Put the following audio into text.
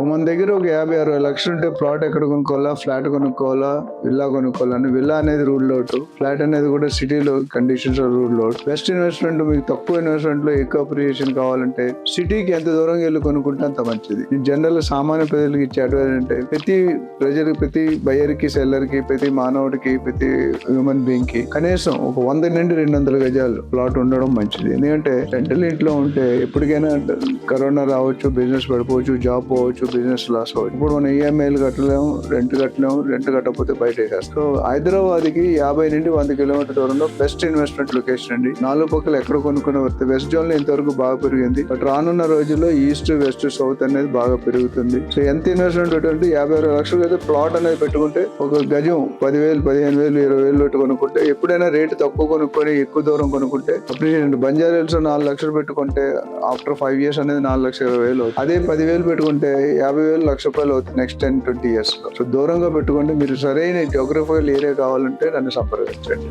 మన దగ్గర ఒక 50-60 లక్షలు ఉంటే ప్లాట్ ఎక్కడ కొనుక్కోవాలా, ఫ్లాట్ కొనుక్కోవాలా, విల్లా కొనుక్కోవాలని. విల్లా అనేది రూల్ అవుట్, ఫ్లాట్ అనేది కూడా సిటీలో conditions rule out. Best investment మీకు తక్కువ ఇన్వెస్ట్మెంట్ లో ఎక్కువ అప్రిసియేషన్ కావాలంటే సిటీకి ఎంత దూరంగా వెళ్ళి కొనుక్కుంటే అంత మంచిది. జనరల్ సామాన్య ప్రజలకు ఇచ్చే అడ్వైజ్ అంటే ప్రతి బయర్ కి, సెల్లర్ కి, ప్రతి మానవుడికి, ప్రతి హ్యూమన్ బీయింగ్ కి కనీసం ఒక 100 నుండి 200 గజాలు ప్లాట్ ఉండడం మంచిది. ఎందుకంటే రెంటల్ ఇంట్లో ఉంటే ఎప్పటికైనా కరోనా రావచ్చు, బిజినెస్ పడిపోవచ్చు, జాబ్ పోవచ్చు, బిజినెస్ లాస్ అవ్వచ్చు. ఇప్పుడు మనం ఈఎంఐలు కట్టలేము, రెంట్ కట్టకపోతే బయట వేసేస్తాం. సో హైదరాబాద్ కి 50 నుండి 100 కిలోమీటర్ దూరంలో బెస్ట్ ఇన్వెస్ట్మెంట్ లొకేషన్ అండి. 4 పక్కల ఎక్కడ కొనుక్కునే వస్తే వెస్ట్ జోన్ లో ఇంతవరకు బాగా పెరిగింది. బట్ రానున్న రోజుల్లో ఈస్ట్, వెస్ట్, సౌత్ అనేది బాగా పెరుగుతుంది. సో ఎంత ఇన్వెస్ట్మెంట్ పెట్టుకుంటే 50-60 లక్షలు అయితే ప్లాట్ అనేది పెట్టుకుంటే ఒక గజం 10,000, 15,000, 20,000 పెట్టి కొనుక్కుంటే ఎప్పుడైనా రేటు తక్కువ కొనుక్కొని ఎక్కువ దూరం కొనుక్కుంటే అప్రిషియేషన్. బంజారా హిల్స్ 4 లక్షలు పెట్టుకుంటే ఆఫ్టర్ 5 years అనేది 4,20,000 అవుతుంది. అదే 10,000 పెట్టుకుంటే 50,000, ₹1,00,000 అవుతుంది నెక్స్ట్ 10-20 years. సో దూరంగా పెట్టుకుంటే మీరు సరైన జోగ్రఫికల్ ఏరియా కావాలంటే నన్ను సంప్రదించండి.